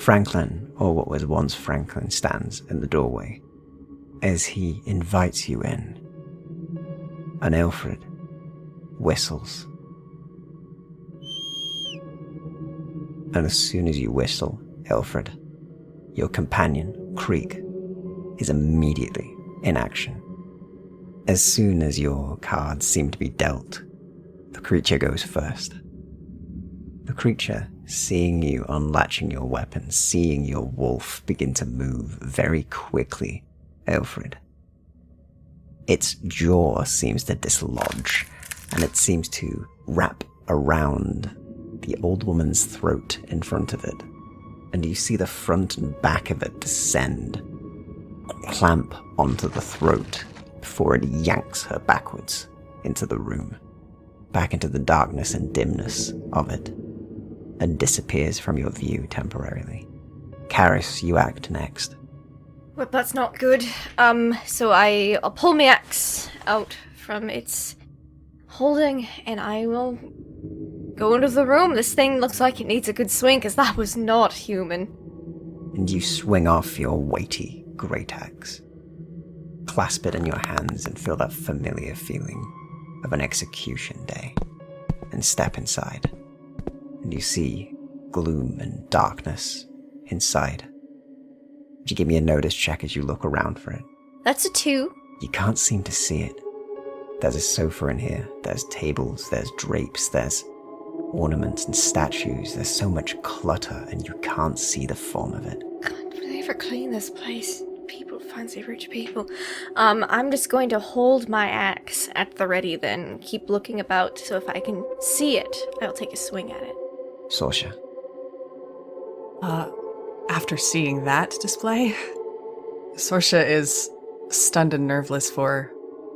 Franklin, or what was once Franklin, stands in the doorway as he invites you in. And Alfred whistles. And as soon as you whistle, Alfred, your companion, Krieg, is immediately in action. As soon as your cards seem to be dealt, the creature goes first. The creature, seeing you unlatching your weapon, seeing your wolf begin to move very quickly, Alfred, its jaw seems to dislodge, and it seems to wrap around the old woman's throat in front of it. And you see the front and back of it descend, clamp onto the throat before it yanks her backwards into the room, back into the darkness and dimness of it, and disappears from your view temporarily. Karis, you act next. Well, that's not good. So I'll pull my axe out from its holding, and I will go into the room. This thing looks like it needs a good swing, because that was not human. And you swing off your weighty great axe, clasp it in your hands, and feel that familiar feeling of an execution day, and step inside. And you see gloom and darkness inside. Would you give me a notice check as you look around for it? That's a 2. You can't seem to see it. There's a sofa in here, there's tables, there's drapes, there's ornaments and statues. There's so much clutter, and you can't see the form of it. God, do they ever clean this place? People, fancy rich people. I'm just going to hold my axe at the ready then, keep looking about, so if I can see it, I'll take a swing at it. Sorsha. After seeing that display, Sorsha is stunned and nerveless for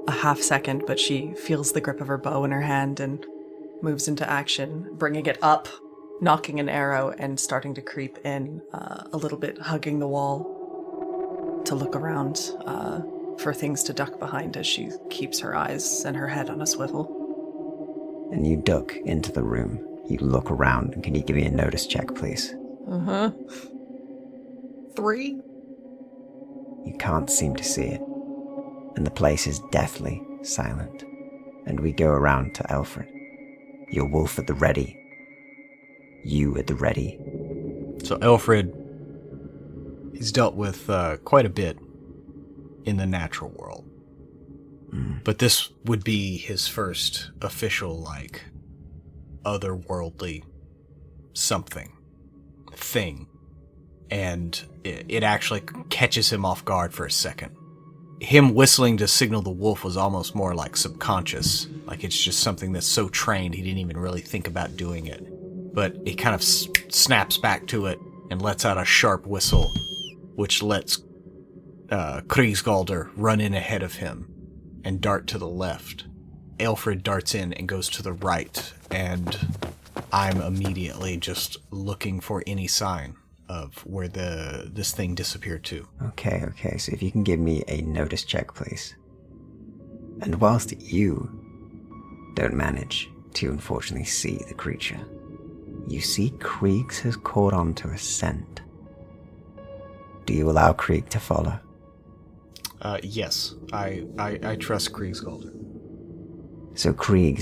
a half second, but she feels the grip of her bow in her hand and moves into action, bringing it up, knocking an arrow, and starting to creep in a little bit, hugging the wall to look around for things to duck behind as she keeps her eyes and her head on a swivel. And you duck into the room. You look around, and can you give me a notice check, please? 3? You can't seem to see it, and the place is deathly silent. And we go around to Alfred. Your wolf at the ready. You at the ready. So Alfred, he's dealt with quite a bit in the natural world. But this would be his first official, otherworldly thing. And it actually catches him off guard for a second. Him whistling to signal the wolf was almost more like subconscious. Like it's just something that's so trained he didn't even really think about doing it. But he kind of snaps back to it and lets out a sharp whistle, which lets Kriegsgalder run in ahead of him and dart to the left. Alfred darts in and goes to the right, and I'm immediately just looking for any sign of where this thing disappeared to. Okay, so if you can give me a notice check, please. And whilst you don't manage to unfortunately see the creature, you see Krieg has caught on to a scent. Do you allow Krieg to follow? Yes, I trust Kriegsgalder. So Krieg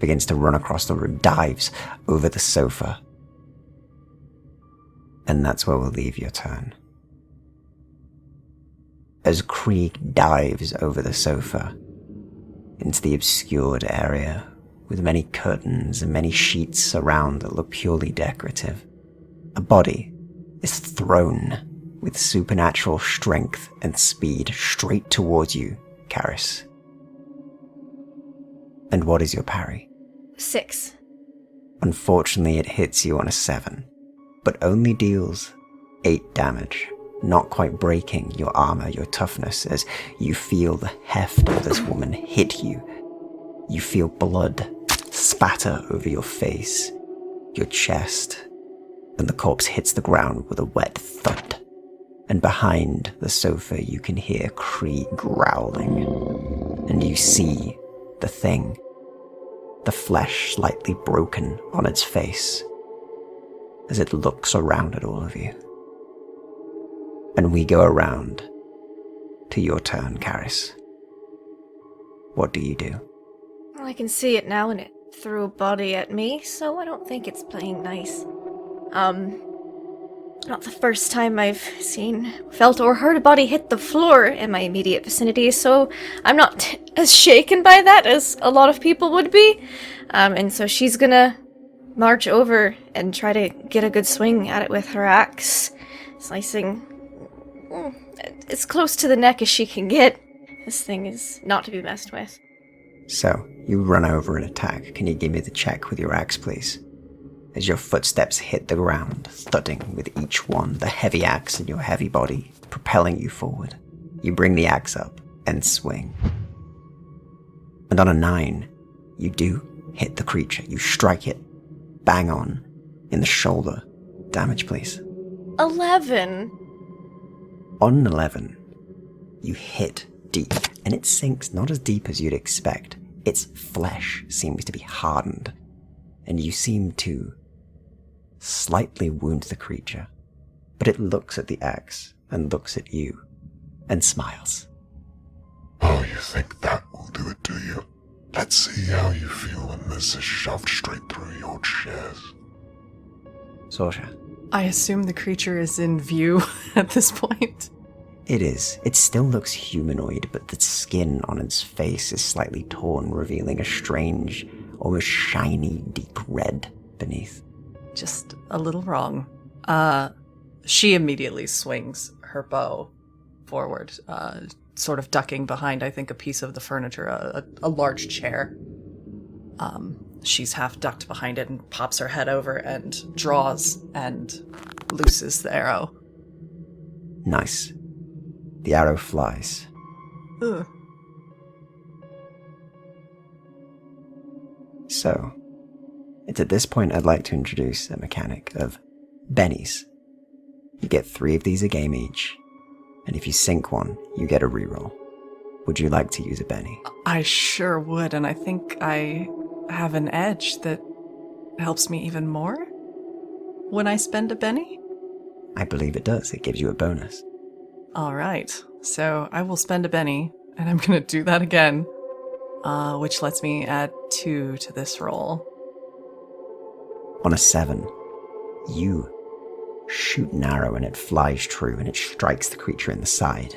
begins to run across the room, dives over the sofa. And that's where we'll leave your turn. As Krieg dives over the sofa into the obscured area with many curtains and many sheets around that look purely decorative, a body is thrown with supernatural strength and speed straight towards you, Karis. And what is your parry? 6. Unfortunately, it hits you on a 7, but only deals 8 damage, not quite breaking your armor, your toughness, as you feel the heft of this woman hit you. You feel blood spatter over your face, your chest, and the corpse hits the ground with a wet thud. And behind the sofa you can hear Krieg growling, and you see the thing, the flesh slightly broken on its face, as it looks around at all of you. And we go around to your turn, Karis. What do you do? Well, I can see it now, and it threw a body at me, so I don't think it's playing nice. Not the first time I've seen, felt, or heard a body hit the floor in my immediate vicinity, so I'm not as shaken by that as a lot of people would be. And so she's gonna march over and try to get a good swing at it with her axe, slicing as close to the neck as she can get. This thing is not to be messed with. So, you run over and attack. Can you give me the check with your axe, please? As your footsteps hit the ground, thudding with each one, the heavy axe in your heavy body, propelling you forward. You bring the axe up and swing. And on a 9, you do hit the creature. You strike it, bang on, in the shoulder. Damage, please. 11. On an 11, you hit deep, and it sinks not as deep as you'd expect. Its flesh seems to be hardened, and you seem to slightly wound the creature, but it looks at the axe and looks at you and smiles. Oh, you think that will do it to you? Let's see how you feel when this is shoved straight through your chest. Sorsha. I assume the creature is in view at this point. It is. It still looks humanoid, but the skin on its face is slightly torn, revealing a strange, almost shiny, deep red beneath. Just a little wrong. She immediately swings her bow forward, sort of ducking behind, I think, a piece of the furniture, a large chair. She's half ducked behind it and pops her head over and draws and looses the arrow. Nice. The arrow flies. Ugh. So, it's at this point I'd like to introduce a mechanic of bennies. You get 3 of these a game each, and if you sink one, you get a reroll. Would you like to use a benny? I sure would, and I think I have an edge that helps me even more when I spend a benny. I believe it does. It gives you a bonus. All right, so I will spend a benny, and I'm going to do that again, which lets me add 2 to this roll. On a 7, you shoot an arrow and it flies true and it strikes the creature in the side.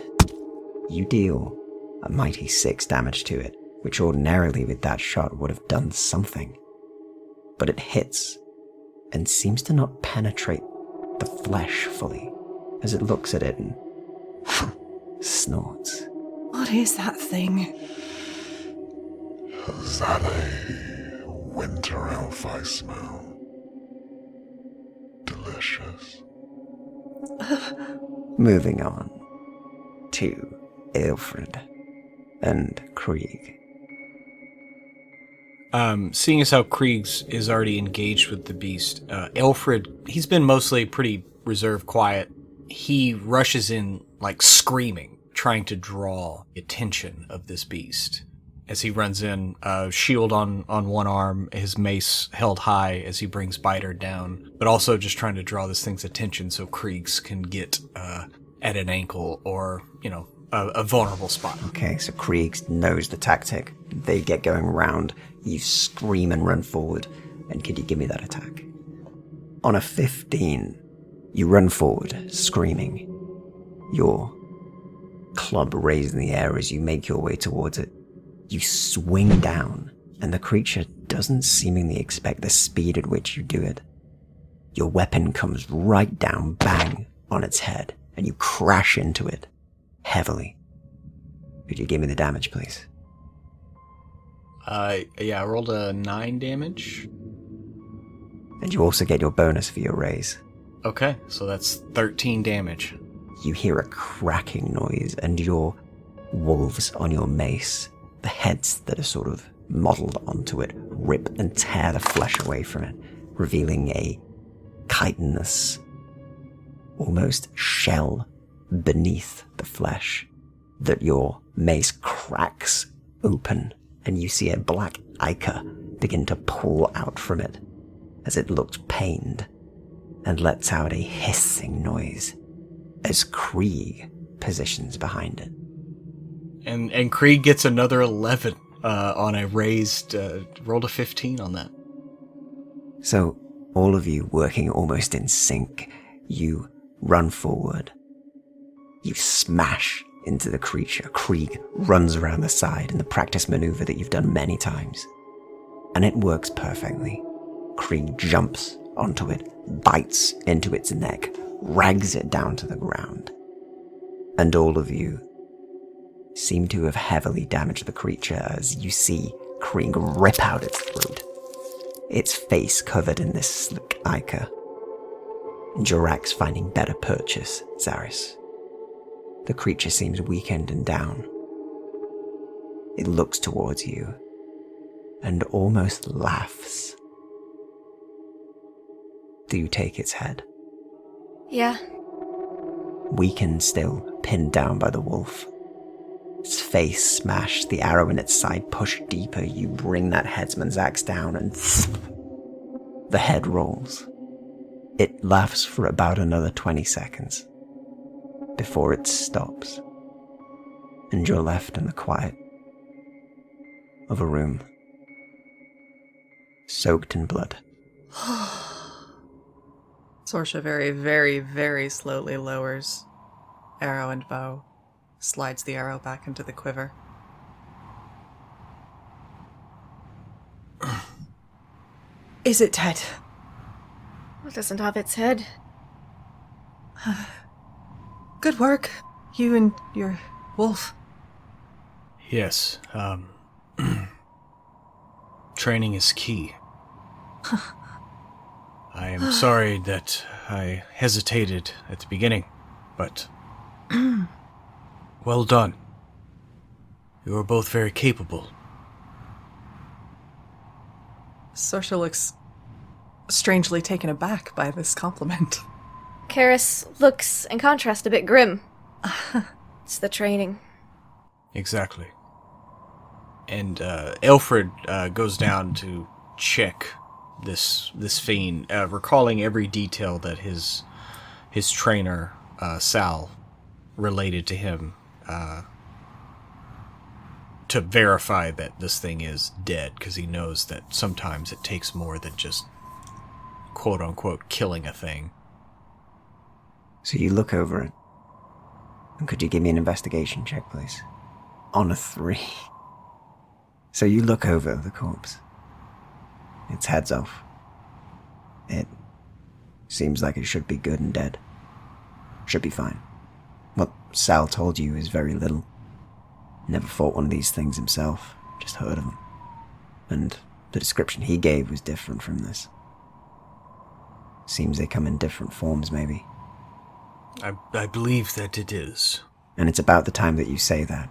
You deal a mighty 6 damage to it, which ordinarily with that shot would have done something. But it hits and seems to not penetrate the flesh fully as it looks at it and snorts. What is that thing? Is that a winter elf I smell? Delicious. Moving on to Aelfred and Krieg. Seeing as how Krieg's is already engaged with the beast, Aelfred, he's been mostly pretty reserved, quiet. He rushes in, like, screaming, trying to draw the attention of this beast. As he runs in, shield on one arm, his mace held high as he brings Biter down, but also just trying to draw this thing's attention so Krieg's can get at an ankle or, a vulnerable spot. Okay, so Krieg knows the tactic. They get going round. You scream and run forward. And could you give me that attack? On a 15, you run forward, screaming. Your club raised in the air as you make your way towards it. You swing down, and the creature doesn't seemingly expect the speed at which you do it. Your weapon comes right down, bang, on its head, and you crash into it, heavily. Could you give me the damage, please? I rolled a 9 damage. And you also get your bonus for your raise. Okay, so that's 13 damage. You hear a cracking noise, and your wolves on your mace, the heads that are sort of modeled onto it, rip and tear the flesh away from it, revealing a chitinous, almost shell beneath the flesh that your mace cracks open, and you see a black ichor begin to pull out from it as it looks pained and lets out a hissing noise as Krieg positions behind it. And Krieg gets another 11 on a raised, rolled a 15 on that. So, all of you working almost in sync, you run forward. You smash into the creature. Krieg runs around the side in the practice maneuver that you've done many times. And it works perfectly. Krieg jumps onto it, bites into its neck, drags it down to the ground. And all of you seem to have heavily damaged the creature as you see Krieg rip out its throat, its face covered in this slick ichor. Jirax finding better purchase, Zaris. The creature seems weakened and down. It looks towards you and almost laughs. Do you take its head? Yeah. Weakened still, pinned down by the wolf. Its face smashed, the arrow in its side pushed deeper. You bring that headsman's axe down and the head rolls. It laughs for about another 20 seconds before it stops, and you're left in the quiet of a room soaked in blood. Sorsha very, very, very slowly lowers arrow and bow, slides the arrow back into the quiver. Is it dead? It doesn't have its head. Good work, you and your wolf. Yes, training is key. I am sorry that I hesitated at the beginning, but well done. You are both very capable. Sorsha looks strangely taken aback by this compliment. Karis looks, in contrast, a bit grim. It's the training. Exactly. And Alfred goes down to check this fiend, recalling every detail that his trainer Sal related to him, to verify that this thing is dead, because he knows that sometimes it takes more than just quote unquote killing a thing. So you look over it. And could you give me an investigation check, please? On a 3. So you look over the corpse. Its head's off. It seems like it should be good and dead. Should be fine. What Sal told you is very little. Never fought one of these things himself, just heard of them. And the description he gave was different from this. Seems they come in different forms, maybe. I believe that it is. And it's about the time that you say that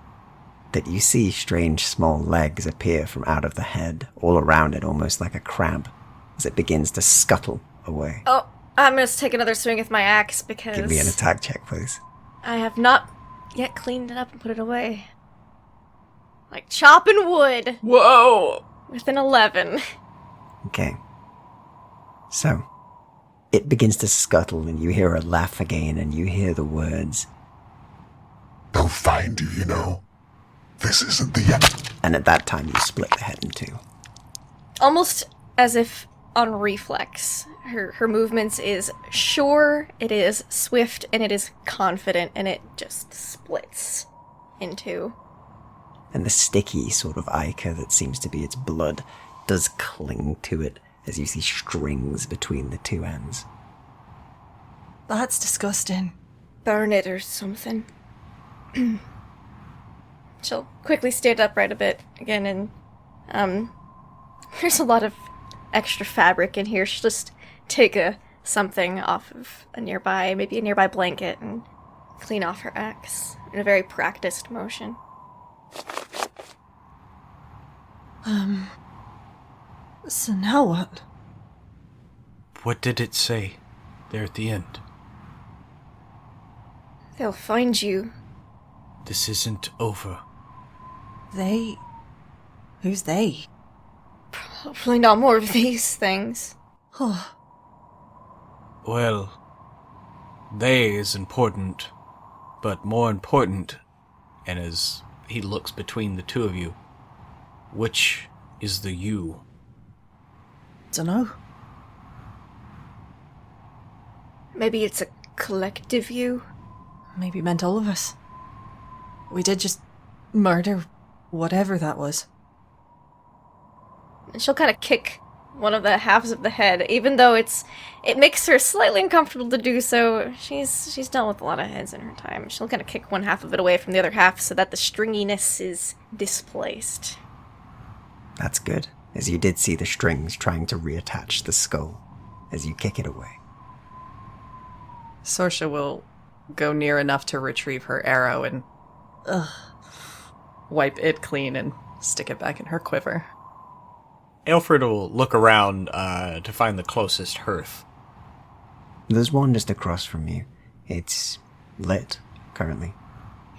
you see strange small legs appear from out of the head, all around it, almost like a crab, as it begins to scuttle away. Oh, I'm gonna take another swing with my axe because... Give me an attack check, please. I have not yet cleaned it up and put it away. Like chopping wood. Whoa! With an 11. Okay. So, it begins to scuttle, and you hear her laugh again, and you hear the words, They'll find you, you know. This isn't the end. and at that time you split the head in two. Almost as if on reflex. Her movements is sure, it is swift, and it is confident, and it just splits in two. And the sticky sort of ichor that seems to be its blood does cling to it as you see strings between the two ends. That's disgusting. Burn it or something. She'll quickly stand upright a bit again, and there's a lot of extra fabric in here. She'll just take something off of maybe a nearby blanket, and clean off her axe in a very practiced motion. So now what? What did it say there at the end? They'll find you. This isn't over. They? Who's they? Hopefully not more of these things. Oh, Well, they is important, but more important, and as he looks between the two of you, which is the you? Dunno. Maybe it's a collective you? Maybe meant all of us. We did just murder whatever that was. And she'll kind of kick one of the halves of the head, even though it makes her slightly uncomfortable to do so. She's dealt with a lot of heads in her time. She'll kind of kick one half of it away from the other half so that the stringiness is displaced. That's good, as you did see the strings trying to reattach the skull as you kick it away. Sorsha will go near enough to retrieve her arrow and wipe it clean and stick it back in her quiver. Alfred will look around to find the closest hearth. There's one just across from you. It's lit, currently.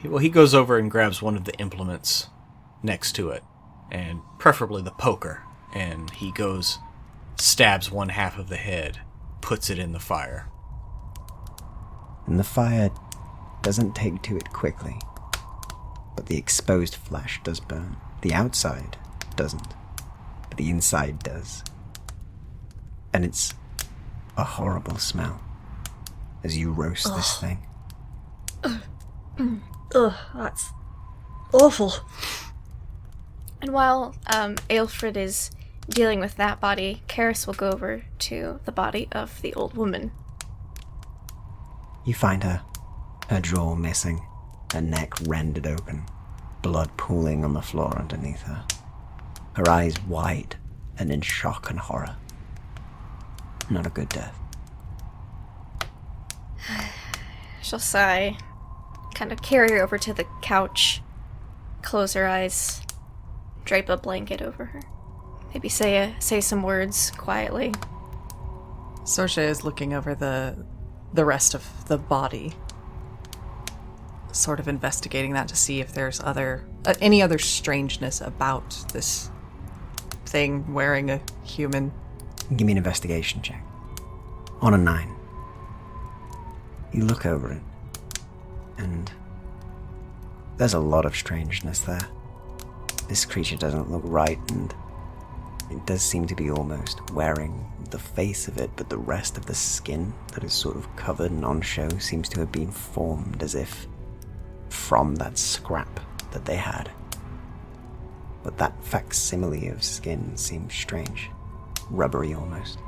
He goes over and grabs one of the implements next to it, and preferably the poker, and he goes, stabs one half of the head, puts it in the fire. And the fire doesn't take to it quickly, but the exposed flesh does burn. The outside doesn't, but the inside does. And it's a horrible smell as you roast this thing. Ugh, that's awful. And while Aelfred is dealing with that body, Karis will go over to the body of the old woman. You find her jaw missing, her neck rendered open, blood pooling on the floor underneath her, her eyes wide and in shock and horror. Not a good death. She'll sigh, kind of carry her over to the couch, close her eyes, drape a blanket over her. Maybe say some words quietly. Sorsha is looking over the rest of the body, sort of investigating that to see if there's any other strangeness about this thing wearing a human. Give me an investigation check. On a 9. You look over it, and there's a lot of strangeness there. This creature doesn't look right, and it does seem to be almost wearing the face of it, but the rest of the skin that is sort of covered and on show seems to have been formed as if from that scrap that they had. But that facsimile of skin seems strange. Rubbery almost.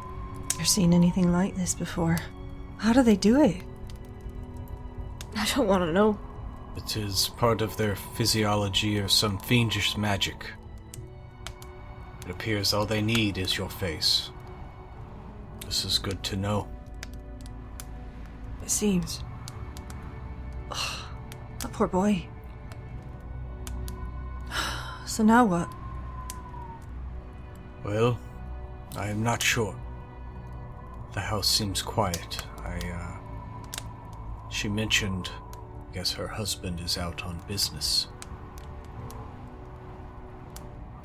Never seen anything like this before. How do they do it? I don't want to know. It is part of their physiology or some fiendish magic. It appears all they need is your face. This is good to know. It seems. That poor boy. So now what? Well, I am not sure. The house seems quiet. She mentioned, I guess her husband is out on business.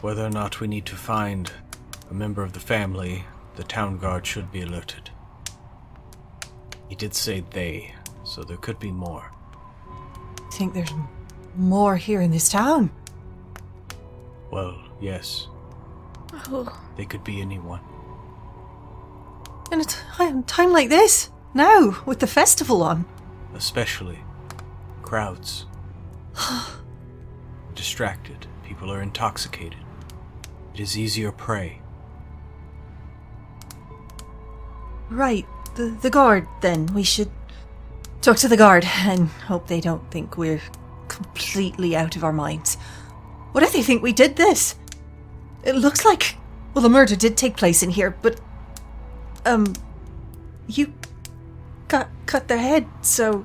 Whether or not we need to find a member of the family, the town guard should be alerted. He did say they, so there could be more. I think there's more here in this town. Well, yes. Oh. They could be anyone. In a time like this? Now, with the festival on? Especially crowds. Distracted. People are intoxicated. It is easier prey. Right, the guard, then. We should talk to the guard and hope they don't think we're completely out of our minds. What if they think we did this? It looks like... Well, the murder did take place in here, but... You cut their head, so...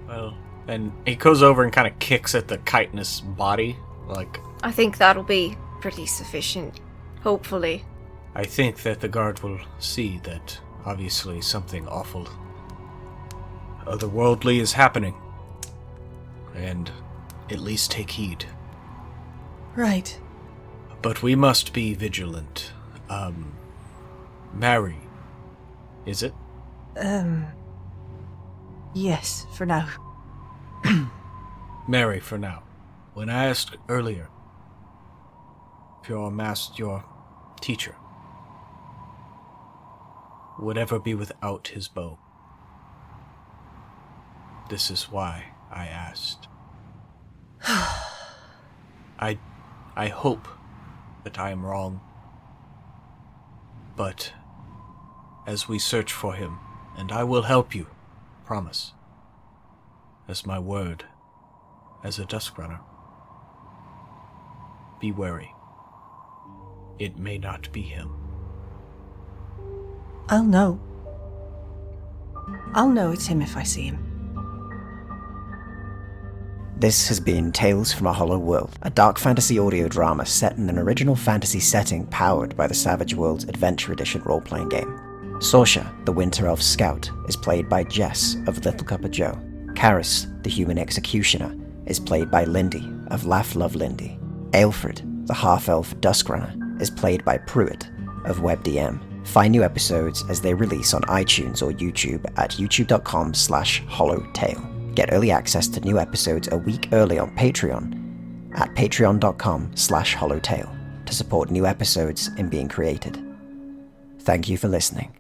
Well, and he goes over and kind of kicks at the chitinous body, like... I think that'll be pretty sufficient, hopefully. I think that the guard will see that obviously something awful, otherworldly is happening, and at least take heed. Right. But we must be vigilant. Mary, is it? Yes, for now. Mary, for now. When I asked earlier if your teacher would ever be without his bow, this is why I asked. I hope that I am wrong, but as we search for him, and I will help you, promise, as my word, as a dusk runner, be wary. It may not be him. I'll know. I'll know it's him if I see him. This has been Tales from a Hollow World, a dark fantasy audio drama set in an original fantasy setting powered by the Savage Worlds Adventure Edition role-playing game. Sorsha, the Winter Elf Scout, is played by Jess of Little Cup of Joe. Karis, the Human Executioner, is played by Lindy of Laugh Love Lindy. Aelfred, the Half-Elf Duskrunner, is played by Pruitt of WebDM. Find new episodes as they release on iTunes or YouTube at youtube.com/hollowtale. Get early access to new episodes a week early on Patreon at patreon.com/hollowtale to support new episodes in being created. Thank you for listening.